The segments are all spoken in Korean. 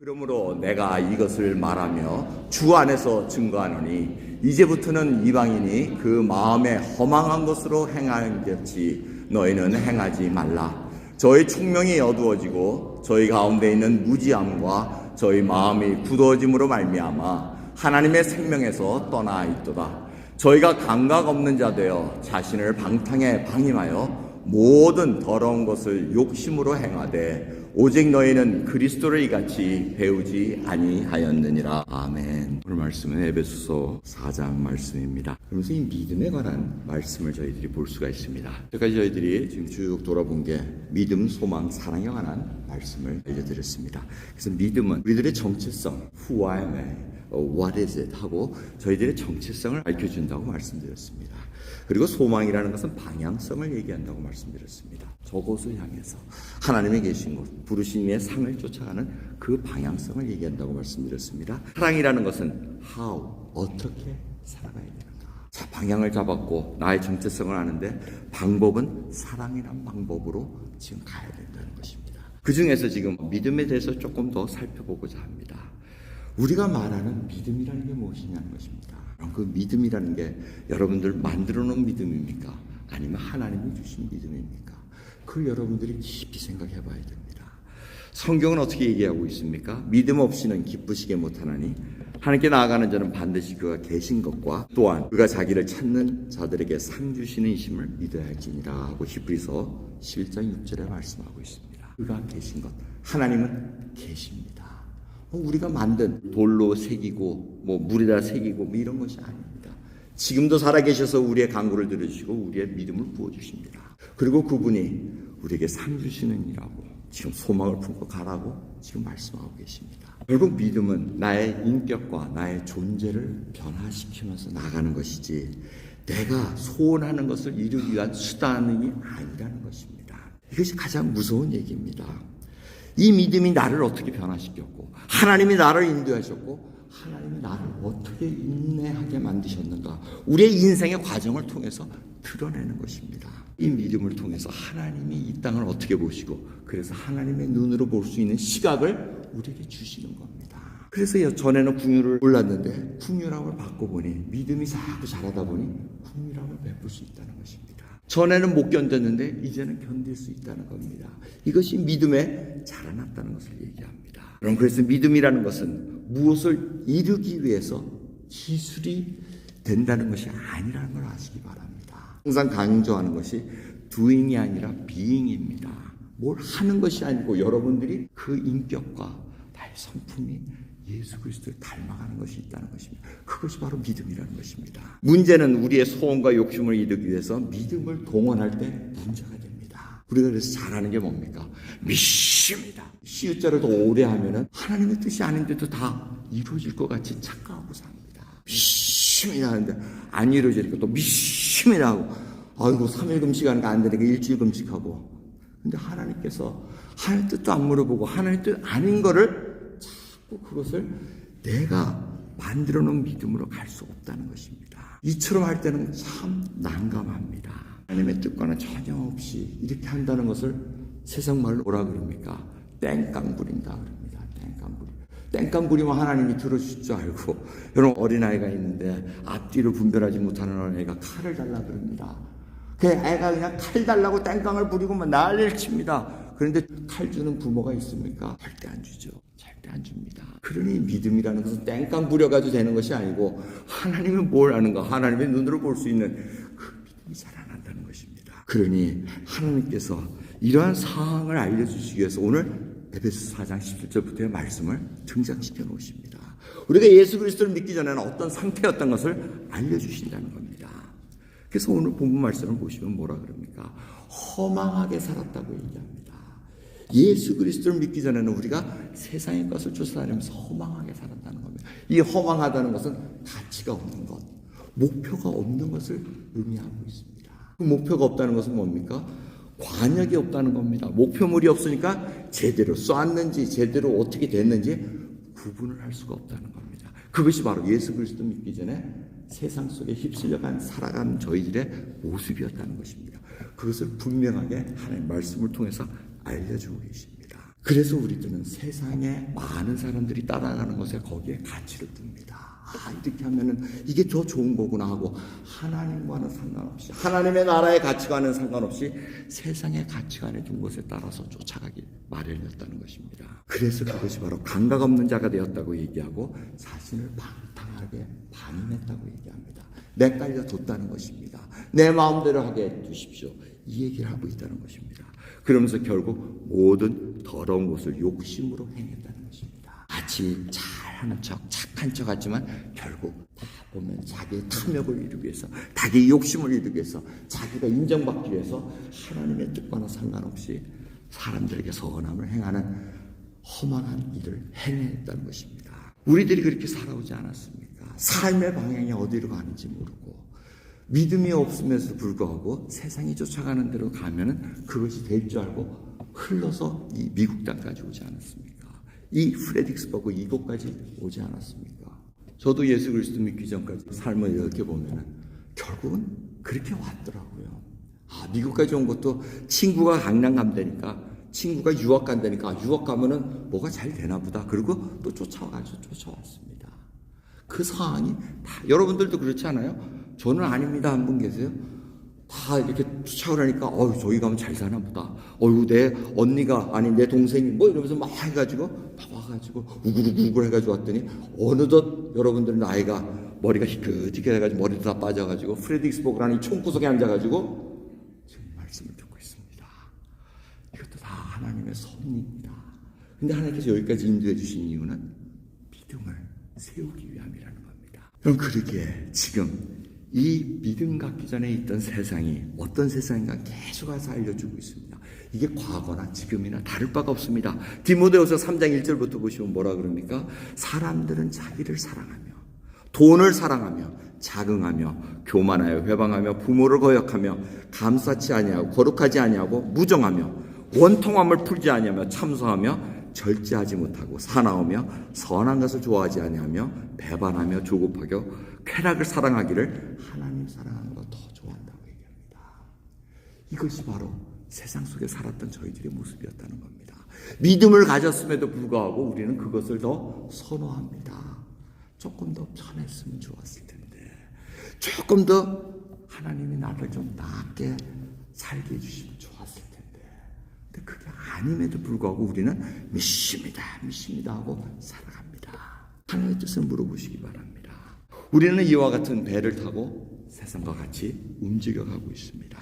그러므로 내가 이것을 말하며 주 안에서 증거하노니 이제부터는 이방인이 그 마음에 허망한 것으로 행하겠지 너희는 행하지 말라. 저희 총명이 어두워지고 저희 가운데 있는 무지함과 저희 마음이 굳어짐으로 말미암아 하나님의 생명에서 떠나 있도다. 저희가 감각 없는 자 되어 자신을 방탕에 방임하여 모든 더러운 것을 욕심으로 행하되 오직 너희는 그리스도를 이같이 배우지 아니하였느니라. 아멘. 오늘 말씀은 에베소서 4장 말씀입니다. 그러면서 이 믿음에 관한 말씀을 저희들이 볼 수가 있습니다. 여기까지 저희들이 지금 쭉 돌아본 게 믿음, 소망, 사랑에 관한 말씀을 알려드렸습니다. 그래서 믿음은 우리들의 정체성, who I am, what is it 하고 저희들의 정체성을 밝혀준다고 말씀드렸습니다. 그리고 소망이라는 것은 방향성을 얘기한다고 말씀드렸습니다. 저곳을 향해서 하나님이 계신 곳, 부르신 이의 상을 쫓아가는 그 방향성을 얘기한다고 말씀드렸습니다. 사랑이라는 것은 how, 어떻게 살아가야 되는가. 자, 방향을 잡았고 나의 정체성을 아는데 방법은 사랑이란 방법으로 지금 가야 된다는 것입니다. 그 중에서 지금 믿음에 대해서 조금 더 살펴보고자 합니다. 우리가 말하는 믿음이라는 게 무엇이냐는 것입니다. 그 믿음이라는 게 여러분들 만들어 놓은 믿음입니까? 아니면 하나님이 주신 믿음입니까? 그걸 여러분들이 깊이 생각해 봐야 됩니다. 성경은 어떻게 얘기하고 있습니까? 믿음 없이는 기쁘시게 못하나니 하나님께 나아가는 자는 반드시 그가 계신 것과 또한 그가 자기를 찾는 자들에게 상 주시는 이심을 믿어야 할지니라 하고 히브리서 11장 6절에 말씀하고 있습니다. 그가 계신 것, 하나님은 계십니다. 우리가 만든 돌로 새기고 물에다 새기고 이런 것이 아닙니다. 지금도 살아계셔서 우리의 간구를 들으시고 우리의 믿음을 부어주십니다. 그리고 그분이 우리에게 상 주시는 이라고 지금 소망을 품고 가라고 지금 말씀하고 계십니다. 결국 믿음은 나의 인격과 나의 존재를 변화시키면서 나가는 것이지 내가 소원하는 것을 이루기 위한 수단이 아니라는 것입니다. 이것이 가장 무서운 얘기입니다. 이 믿음이 나를 어떻게 변화시켰고 하나님이 나를 인도하셨고 하나님이 나를 어떻게 인내하게 만드셨는가 우리의 인생의 과정을 통해서 드러내는 것입니다. 이 믿음을 통해서 하나님이 이 땅을 어떻게 보시고 그래서 하나님의 눈으로 볼 수 있는 시각을 우리에게 주시는 겁니다. 그래서 전에는 긍휼을 몰랐는데 긍휼함을 받고 보니 믿음이 자꾸 자라다 보니 긍휼함을 베풀 수 있다는 것입니다. 전에는 못 견뎠는데 이제는 견딜 수 있다는 겁니다. 이것이 믿음에 자라났다는 것을 얘기합니다. 그럼 그래서 믿음이라는 것은 무엇을 이루기 위해서 기술이 된다는 것이 아니라는 걸 아시기 바랍니다. 항상 강조하는 것이 doing이 아니라 being입니다. 뭘 하는 것이 아니고 여러분들이 그 인격과 나의 성품이 예수 그리스도를 닮아가는 것이 있다는 것입니다. 그것이 바로 믿음이라는 것입니다. 문제는 우리의 소원과 욕심을 이루기 위해서 믿음을 동원할 때 문제가 됩니다. 우리가 그래서 잘하는 게 뭡니까? 믿습니다. 시읒자를 더 오래 하면은 하나님의 뜻이 아닌데도 다 이루어질 것 같이 착각하고 삽니다. 믿습니다 하는데 안 이루어지니까 또 믿습니다 하고 아이고 3일 금식하니까 안 되니까 일주일 금식하고 근데 하나님께서 하나님 뜻도 안 물어보고 하나님 뜻 아닌 거를 그것을 내가 만들어 놓은 믿음으로 갈 수 없다는 것입니다. 이처럼 할 때는 참 난감합니다. 하나님의 뜻과는 전혀 없이 이렇게 한다는 것을 세상 말로 뭐라 그럽니까? 땡깡 부린다 그럽니다. 땡깡 부림. 땡깡 부리면 하나님이 들어주실 줄 알고 여러분 어린아이가 있는데 앞뒤를 분별하지 못하는 어린아이가 칼을 달라 그럽니다. 그 애가 그냥 칼 달라고 땡깡을 부리고 막 난리를 칩니다. 그런데 칼 주는 부모가 있습니까? 절대 안 주죠. 절대 안 줍니다. 그러니 믿음이라는 것은 땡깡 부려가지고 되는 것이 아니고 하나님이 뭘 아는가 하나님의 눈으로 볼 수 있는 그 믿음이 자라난다는 것입니다. 그러니 하나님께서 이러한 사항을 알려주시기 위해서 오늘 에베소 4장 17절부터의 말씀을 등장시켜 놓으십니다. 우리가 예수 그리스도를 믿기 전에는 어떤 상태였던 것을 알려주신다는 겁니다. 그래서 오늘 본문 말씀을 보시면 뭐라 그럽니까? 허망하게 살았다고 얘기합니다. 예수 그리스도를 믿기 전에는 우리가 세상의 것을 쫓아다니면서 허망하게 살았다는 겁니다. 이 허망하다는 것은 가치가 없는 것, 목표가 없는 것을 의미하고 있습니다. 그 목표가 없다는 것은 뭡니까? 관역이 없다는 겁니다. 목표물이 없으니까 제대로 쏘았는지 제대로 어떻게 됐는지 구분을 할 수가 없다는 겁니다. 그것이 바로 예수 그리스도 믿기 전에 세상 속에 휩쓸려간 살아간 저희들의 모습이었다는 것입니다. 그것을 분명하게 하나님의 말씀을 통해서 알려주고 계십니다. 그래서 우리들은 세상에 많은 사람들이 따라가는 것에 거기에 가치를 둡니다. 이렇게 하면은 이게 더 좋은 거구나 하고 하나님과는 상관없이 하나님의 나라의 가치관은 상관없이 세상의 가치관에 둔 것에 따라서 쫓아가기 마련이었다는 것입니다. 그래서 그것이 바로 감각 없는 자가 되었다고 얘기하고 자신을 방탕하게 반응했다고 얘기합니다. 내깔려 뒀다는 것입니다. 내 마음대로 하게 두십시오. 이 얘기를 하고 있다는 것입니다. 그러면서 결국 모든 더러운 것을 욕심으로 행했다는 것입니다. 마치 잘하는 척, 착한 척 하지만 결국 다 보면 자기의 탐욕을 이루기 위해서, 자기의 욕심을 이루기 위해서, 자기가 인정받기 위해서 하나님의 뜻과는 상관없이 사람들에게 선함을 행하는 허망한 일을 행했다는 것입니다. 우리들이 그렇게 살아오지 않았습니까? 삶의 방향이 어디로 가는지 모르고 믿음이 없음에도 불구하고 세상이 쫓아가는 대로 가면은 그것이 될 줄 알고 흘러서 이 미국 땅까지 오지 않았습니까? 이 프레딕스버그 이곳까지 오지 않았습니까? 저도 예수 그리스도 믿기 전까지 삶을 이렇게 보면은 결국은 그렇게 왔더라고요. 미국까지 온 것도 친구가 강남 간다니까, 친구가 유학 간다니까, 유학 가면은 뭐가 잘 되나 보다. 그리고 또 쫓아왔습니다. 그 상황이 다, 여러분들도 그렇지 않아요? 저는 아닙니다. 한 분 계세요? 다 이렇게 쫓아오라니까, 저기 가면 잘 사나 보다. 내 언니가, 아니, 내 동생이, 이러면서 막 해가지고, 막 와가지고, 우글우글 해가지고 왔더니, 어느덧 여러분들 나이가, 머리가 희끗희끗 해가지고, 머리도 다 빠져가지고, 프레딕스버그라는 이 총구석에 앉아가지고, 지금 말씀을 듣고 있습니다. 이것도 다 하나님의 섭리입니다. 근데 하나님께서 여기까지 인도해 주신 이유는 믿음을 세우기 위함이라는 겁니다. 그럼 그러기에 지금, 이 믿음 갖기 전에 있던 세상이 어떤 세상인가 계속 와서 알려주고 있습니다. 이게 과거나 지금이나 다를 바가 없습니다. 디모데후서 3장 1절부터 보시면 뭐라 그럽니까? 사람들은 자기를 사랑하며 돈을 사랑하며 자긍하며 교만하여 회방하며 부모를 거역하며 감사치 아니하고 거룩하지 아니하고 무정하며 원통함을 풀지 아니하며 참소하며 절제하지 못하고 사나우며 선한 것을 좋아하지 아니하며 배반하며 조급하고 쾌락을 사랑하기를 하나님 사랑하는 것 더 좋아한다고 얘기합니다. 이것이 바로 세상 속에 살았던 저희들의 모습이었다는 겁니다. 믿음을 가졌음에도 불구하고 우리는 그것을 더 선호합니다. 조금 더 편했으면 좋았을 텐데, 조금 더 하나님이 나를 좀 낫게 살게 해주시면 좋았을 텐데, 근데 그게 아님에도 불구하고 우리는 믿습니다 하고 살아갑니다. 하나님의 뜻을 물어보시기 바랍니다. 우리는 이와 같은 배를 타고 세상과 같이 움직여가고 있습니다.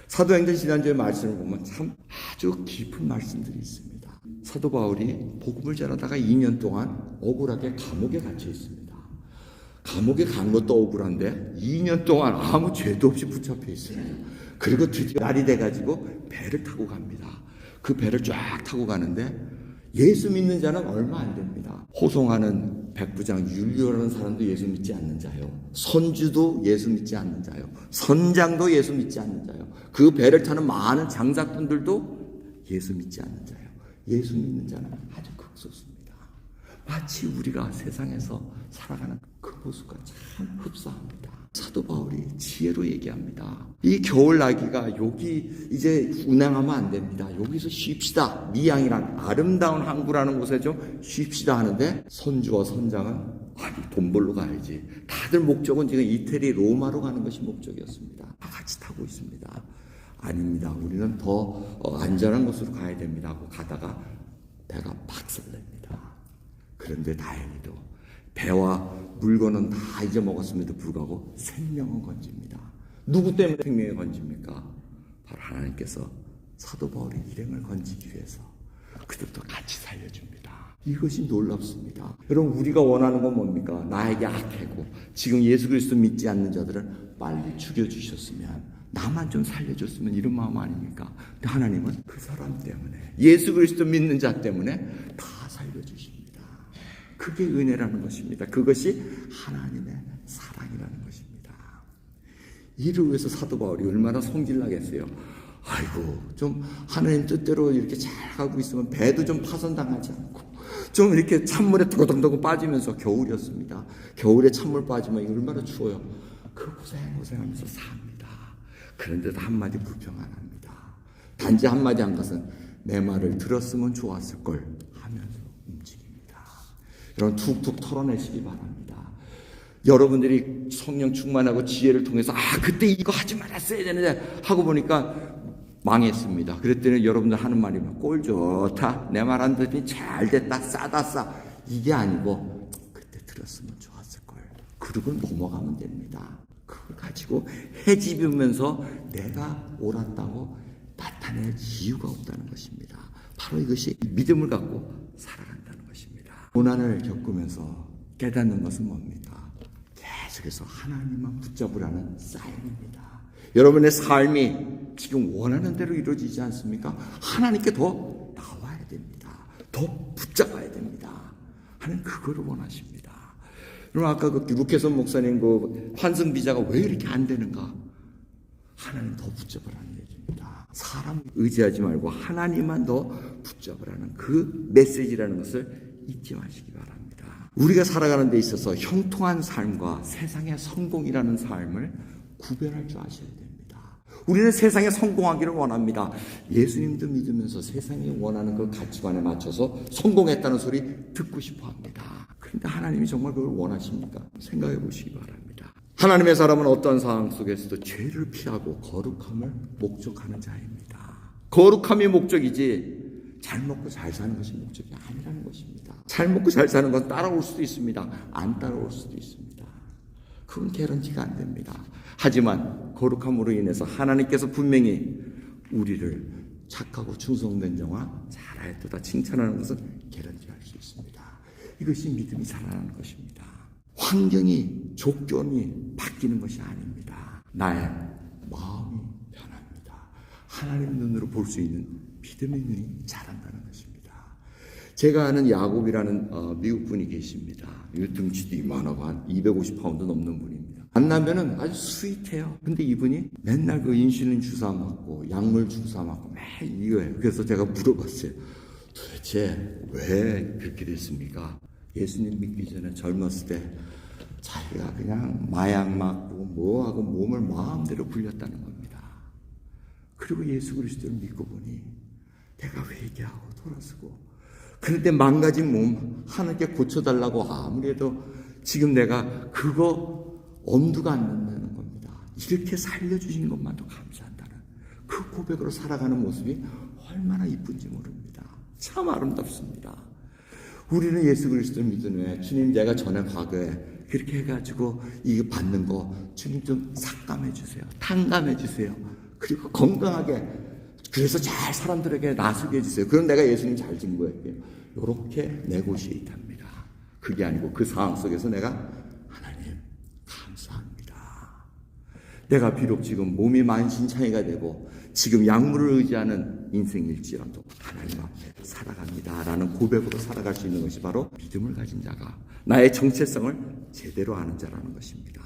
사도행전 지난주에 말씀을 보면 참 아주 깊은 말씀들이 있습니다. 사도 바울이 복음을 전하다가 2년 동안 억울하게 감옥에 갇혀 있습니다. 감옥에 간 것도 억울한데 2년 동안 아무 죄도 없이 붙잡혀 있습니다. 그리고 드디어 날이 돼가지고 배를 타고 갑니다. 그 배를 쫙 타고 가는데 예수 믿는 자는 얼마 안 됩니다. 호송하는 백부장 율리오라는 사람도 예수 믿지 않는 자요. 선주도 예수 믿지 않는 자요. 선장도 예수 믿지 않는 자요. 그 배를 타는 많은 장작분들도 예수 믿지 않는 자요. 예수 믿는 자는 아주 극소수입니다. 마치 우리가 세상에서 살아가는 그 모습과 참 흡사합니다. 사도 바울이 지혜로 얘기합니다. 이 겨울 나기가 여기 이제 운행하면 안 됩니다. 여기서 쉽시다. 미양이란 아름다운 항구라는 곳에 좀 쉽시다 하는데 선주와 선장은 돈 벌러 가야지. 다들 목적은 지금 이태리 로마로 가는 것이 목적이었습니다. 다 같이 타고 있습니다. 아닙니다. 우리는 더 안전한 곳으로 가야 됩니다 하고 가다가 배가 박살납니다. 그런데 다행히도 배와 물건은 다 잊어먹었음에도 불구하고 생명은 건집니다. 누구 때문에 생명이 건집니까? 바로 하나님께서 사도 바울의 일행을 건지기 위해서 그들도 같이 살려줍니다. 이것이 놀랍습니다. 여러분, 우리가 원하는 건 뭡니까? 나에게 악하고 지금 예수 그리스도 믿지 않는 자들을 빨리 죽여주셨으면, 나만 좀 살려줬으면, 이런 마음 아닙니까? 근데 하나님은 그 사람 때문에, 예수 그리스도 믿는 자 때문에 다 살려주십니다. 그게 은혜라는 것입니다. 그것이 하나님의 사랑이라는 것입니다. 이를 위해서 사도 바울이 얼마나 성질나겠어요. 아이고, 좀 하나님 뜻대로 이렇게 잘 가고 있으면 배도 좀 파손당하지 않고 좀 이렇게 찬물에 도동도동 빠지면서, 겨울이었습니다. 겨울에 찬물 빠지면 얼마나 추워요. 그 고생하면서 삽니다. 그런데도 한마디 불평 안 합니다. 단지 한마디 한 것은 내 말을 들었으면 좋았을 걸 하면서 움직입니다. 여러분 툭툭 털어내시기 바랍니다. 여러분들이 성령 충만하고 지혜를 통해서 그때 이거 하지 말았어야 되는데 하고 보니까 망했습니다. 그랬더니 여러분들 하는 말이 꼴 좋다, 내 말 안 듣니 잘 됐다, 싸다 싸, 이게 아니고 그때 들었으면 좋았을 걸, 그러고 넘어가면 됩니다. 그걸 가지고 헤집으면서 내가 옳았다고 나타낼 이유가 없다는 것입니다. 바로 이것이 믿음을 갖고 살아간다는 것입니다. 고난을 겪으면서 깨닫는 것은 뭡니까? 계속해서 하나님만 붙잡으라는 사인입니다. 여러분의 삶이 지금 원하는 대로 이루어지지 않습니까? 하나님께 더 나와야 됩니다. 더 붙잡아야 됩니다. 하나님 그걸 원하십니다. 여러분 아까 그 루케선 목사님 그 환승 비자가 왜 이렇게 안 되는가? 하나님 더 붙잡으라는 얘기입니다. 사람 의지하지 말고 하나님만 더 붙잡으라는 그 메시지라는 것을 잊지 마시기 바랍니다. 우리가 살아가는 데 있어서 형통한 삶과 세상의 성공이라는 삶을 구별할 줄 아셔야 됩니다. 우리는 세상에 성공하기를 원합니다. 예수님도 믿으면서 세상이 원하는 그 가치관에 맞춰서 성공했다는 소리 듣고 싶어 합니다. 그런데 하나님이 정말 그걸 원하십니까? 생각해 보시기 바랍니다. 하나님의 사람은 어떤 상황 속에서도 죄를 피하고 거룩함을 목적하는 자입니다. 거룩함이 목적이지 잘 먹고 잘 사는 것이 목적이 아니라는 것입니다. 잘 먹고 잘 사는 건 따라올 수도 있습니다. 안 따라올 수도 있습니다. 그건 개런티가 안 됩니다. 하지만 거룩함으로 인해서 하나님께서 분명히 우리를 착하고 충성된 자와 잘하였도다 칭찬하는 것은 개런티할 수 있습니다. 이것이 믿음이 자라나는 것입니다. 환경이, 조건이 바뀌는 것이 아닙니다. 나의 마음이 변합니다. 하나님 눈으로 볼 수 있는 믿음의 눈이 자란다는 것입니다. 제가 아는 야곱이라는 미국 분이 계십니다. 등치도 이만하고 한 250파운드 넘는 분입니다. 만나면은 아주 스윗해요. 근데 이분이 맨날 그 인슐린 주사 맞고 약물 주사 맞고 매일 이거예요. 그래서 제가 물어봤어요. 도대체 왜 그렇게 됐습니까? 예수님 믿기 전에 젊었을 때 자기가 그냥 마약 맞고 뭐하고 몸을 마음대로 굴렸다는 겁니다. 그리고 예수 그리스도를 믿고 보니 내가 회개하고 돌아서고, 그런데 망가진 몸 하나님께 고쳐달라고 아무리 해도 지금 내가 그거 엄두가 안 난다는 겁니다. 이렇게 살려주신 것만도 감사한다는 그 고백으로 살아가는 모습이 얼마나 이쁜지 모릅니다. 참 아름답습니다. 우리는 예수 그리스도를 믿은 후에 주님 내가 전에 과거에 그렇게 해가지고 이거 받는 거 주님 좀 삭감해 주세요. 탕감해 주세요. 그리고 건강하게 그래서 잘 사람들에게 나서게 해주세요. 그럼 내가 예수님 잘 증거할게요. 이렇게 네고시에이트합니다. 그게 아니고 그 상황 속에서 내가 하나님 감사합니다. 내가 비록 지금 몸이 만신창이가 되고 지금 약물을 의지하는 인생일지라도 하나님 앞에 살아갑니다라는 고백으로 살아갈 수 있는 것이 바로 믿음을 가진 자가 나의 정체성을 제대로 아는 자라는 것입니다.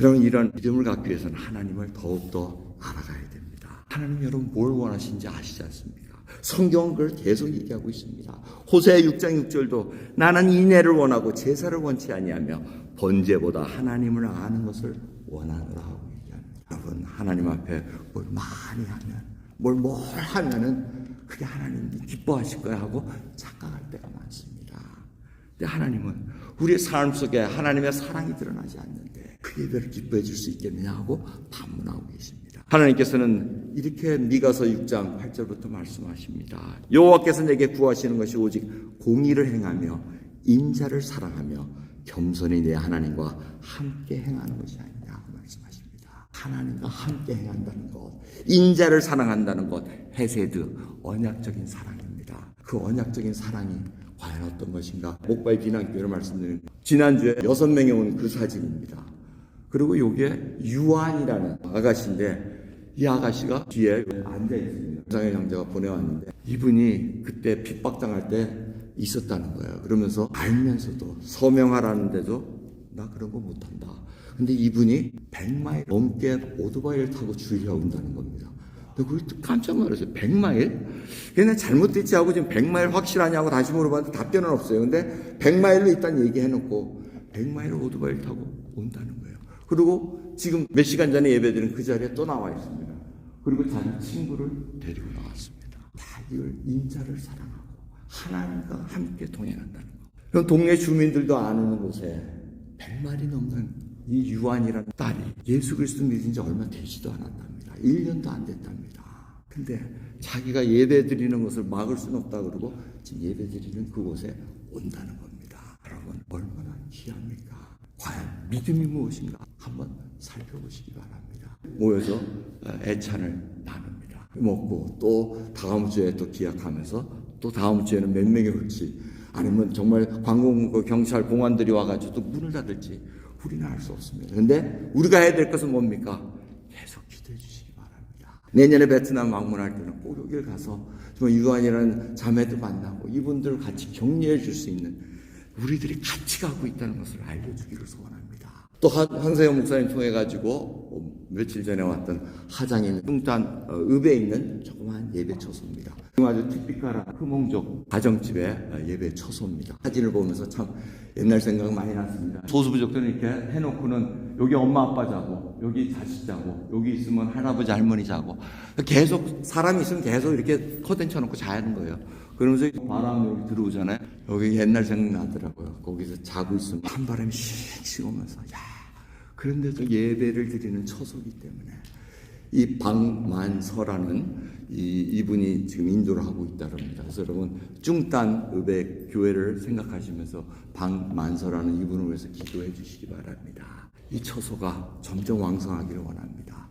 여러분 이런 믿음을 갖기 위해서는 하나님을 더욱더 알아가야 됩니다. 하나님 여러분 뭘 원하시는지 아시지 않습니까? 성경은 그걸 계속 얘기하고 있습니다. 호세아 6장 6절도 나는 인애를 원하고 제사를 원치 아니하며 번제보다 하나님을 아는 것을 원하노라 하고 얘기합니다. 여러분 하나님 앞에 뭘 많이 하면 뭘 하면은 그게 하나님이 기뻐하실 거야 하고 착각할 때가 많습니다. 근데 하나님은 우리의 삶 속에 하나님의 사랑이 드러나지 않는데 그 예배를 기뻐해 줄 수 있겠느냐 하고 반문하고 계십니다. 하나님께서는 이렇게 미가서 6장 8절부터 말씀하십니다. 여호와께서 내게 구하시는 것이 오직 공의를 행하며 인자를 사랑하며 겸손히 내 하나님과 함께 행하는 것이 아니냐고 말씀하십니다. 하나님과 함께 행한다는 것, 인자를 사랑한다는 것, 헤세드, 언약적인 사랑입니다. 그 언약적인 사랑이 과연 어떤 것인가? 목바이 비난교회를 말씀드린 지난주에 6명이 온 그 사진입니다. 그리고 이게 유한이라는 아가씨인데 이 아가씨가 뒤에 앉아있습니다. 장의 형제가 보내왔는데 이분이 그때 핍박당할 때 있었다는 거예요. 그러면서 알면서도 서명하라는데도 나 그런 거 못한다. 근데 이분이 100마일 넘게 오토바이를 타고 주위에 온다는 겁니다. 근데 그걸 깜짝 놀랐어요. 100마일? 걔네 잘못됐지 하고 지금 100마일 확실하냐고 다시 물어봤는데 답변은 없어요. 근데 100마일로 일단 얘기해놓고 100마일 오토바이를 타고 온다는 거예요. 그리고 지금 몇 시간 전에 예배드린 그 자리에 또 나와 있습니다. 그리고 자기 친구를 데리고 나왔습니다. 다 이걸 인자를 사랑하고 하나님과 함께 동행한다는 거. 그럼 동네 주민들도 아는 곳에 100마리 넘는 이 유한이라는 딸이 예수 그리스도 믿은 지 얼마 되지도 않았답니다. 1년도 안 됐답니다. 근데 자기가 예배 드리는 것을 막을 수는 없다 그러고 지금 예배 드리는 그곳에 온다는 겁니다. 여러분 얼마나 귀합니까? 과연 믿음이 무엇인가 한번 살펴보시기 바랍니다. 모여서 애찬을 나눕니다. 먹고 또 다음 주에 또 기약하면서 또 다음 주에는 몇 명이 올지 아니면 정말 관공부 경찰 공안들이 와가지고 또 문을 닫을지 우리는 알 수 없습니다. 근데 우리가 해야 될 것은 뭡니까? 계속 기도해 주시기 바랍니다. 내년에 베트남 방문할 때는 꼭 여기를 가서 정말 유한이라는 자매도 만나고 이분들을 같이 격려해 줄 수 있는 우리들이 같이 가고 있다는 것을 알려주기를 소원합니다. 또 황세영 목사님 통해 가지고 며칠 전에 왔던 하장에 있는 뚱딴 읍에 있는 조그마한 예배 처소입니다. 아주 티피컬한 흐몽족 가정집의 예배 처소입니다. 사진을 보면서 참 옛날 생각 많이 났습니다. 소수부족들은 이렇게 해놓고는 여기 엄마 아빠 자고 여기 자식 자고 여기 있으면 할아버지 할머니 자고 계속 사람이 있으면 계속 이렇게 커튼 쳐놓고 자는 거예요. 그러면서 바람이 여기 들어오잖아요. 여기 옛날 생각나더라고요. 거기서 자고 있으면 한바람이 씩 오면서 그런데도 예배를 드리는 처소이기 때문에 이 방만서라는 이분이 지금 인도를 하고 있다랍니다. 그래서 여러분 쭝딴 읍의 교회를 생각하시면서 방만서라는 이분을 위해서 기도해 주시기 바랍니다. 이 처소가 점점 왕성하기를 원합니다.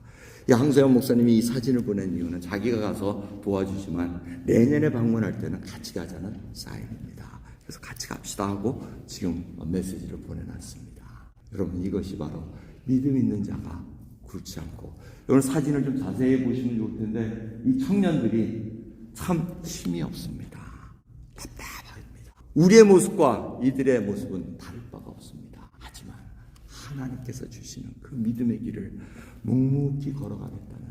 이 황세현 목사님이 이 사진을 보낸 이유는 자기가 가서 도와주지만 내년에 방문할 때는 같이 가자는 사인입니다. 그래서 같이 갑시다 하고 지금 메시지를 보내놨습니다. 여러분 이것이 바로 믿음 있는 자가 굴지 않고 오늘 사진을 좀 자세히 보시면 좋을 텐데 이 청년들이 참 힘이 없습니다. 답답합니다. 우리의 모습과 이들의 모습은 다를 바가 없습니다. 하지만 하나님께서 주시는 그 믿음의 길을 묵묵히 걸어가겠다는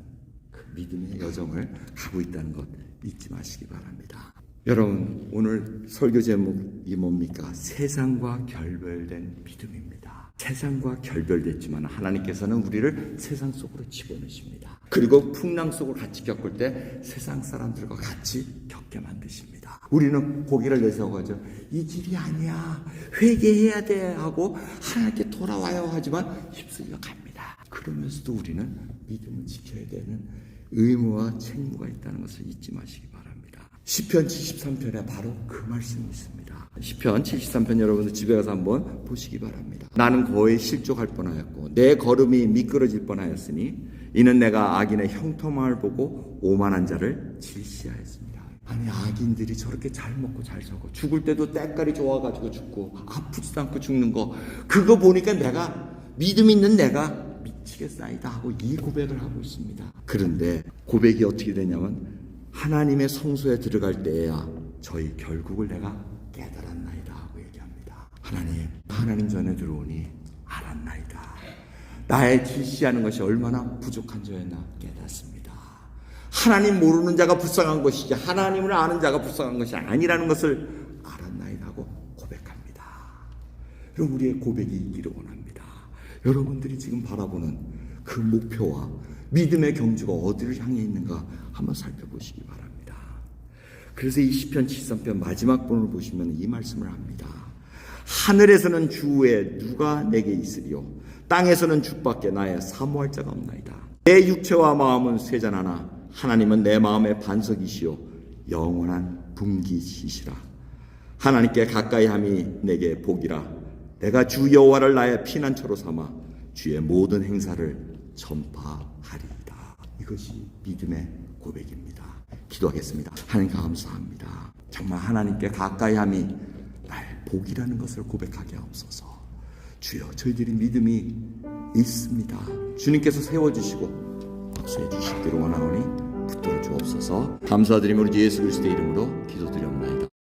그 믿음의 여정을 가고 있다는 것 잊지 마시기 바랍니다. 여러분 오늘 설교 제목이 뭡니까? 세상과 결별된 믿음입니다. 세상과 결별됐지만 하나님께서는 우리를 세상 속으로 집어넣으십니다. 그리고 풍랑 속을 같이 겪을 때 세상 사람들과 같이 겪게 만드십니다. 우리는 고개를 내세워가지고 이 길이 아니야 회개해야 돼 하고 하나님께 돌아와요 하지만 휩쓸려 갑니다. 그러면서도 우리는 믿음을 지켜야 되는 의무와 책무가 있다는 것을 잊지 마시기 바랍니다. 시편 73편에 바로 그 말씀이 있습니다. 시편 73편 여러분들 집에 가서 한번 보시기 바랍니다. 나는 거의 실족할 뻔하였고 내 걸음이 미끄러질 뻔하였으니 이는 내가 악인의 형통함을 보고 오만한 자를 질시하였습니다. 아니 악인들이 저렇게 잘 먹고 잘 사고 죽을 때도 때깔이 좋아가지고 죽고 아프지도 않고 죽는 거 그거 보니까 내가 믿음 있는 내가 미치겠사이다 하고 이 고백을 하고 있습니다. 그런데 고백이 어떻게 되냐면 하나님의 성소에 들어갈 때에야 저희 결국을 내가 깨달았나이다 하고 얘기합니다. 하나님 전에 들어오니 알았나이다. 나의 질시하는 것이 얼마나 부족한 자였나 깨닫습니다. 하나님 모르는 자가 불쌍한 것이지 하나님을 아는 자가 불쌍한 것이 아니라는 것을 알았나이다 하고 고백합니다. 여러분 우리의 고백이 있기를 원합니다. 여러분들이 지금 바라보는 그 목표와 믿음의 경주가 어디를 향해 있는가 한번 살펴보시기 바랍니다. 그래서 이 시편 73편 마지막 본을 보시면 이 말씀을 합니다. 하늘에서는 주에 누가 내게 있으리요 땅에서는 주밖에 나의 사모할 자가 없나이다. 내 육체와 마음은 쇠잔하나 하나님은 내 마음의 반석이시요 영원한 분기시시라. 하나님께 가까이 함이 내게 복이라. 내가 주 여호와를 나의 피난처로 삼아 주의 모든 행사를 전파하리이다. 이것이 믿음의 고백입니다. 기도하겠습니다. 하나님 감사합니다. 정말 하나님께 가까이 함이 나의 복이라는 것을 고백하게 하옵소서. 주여 저희들이 믿음이 있습니다. 주님께서 세워주시고 박수해 주시기를 원하오니 붙들어 주옵소서. 감사드리며 우리 예수 그리스도의 이름으로 기도드리옵나이다.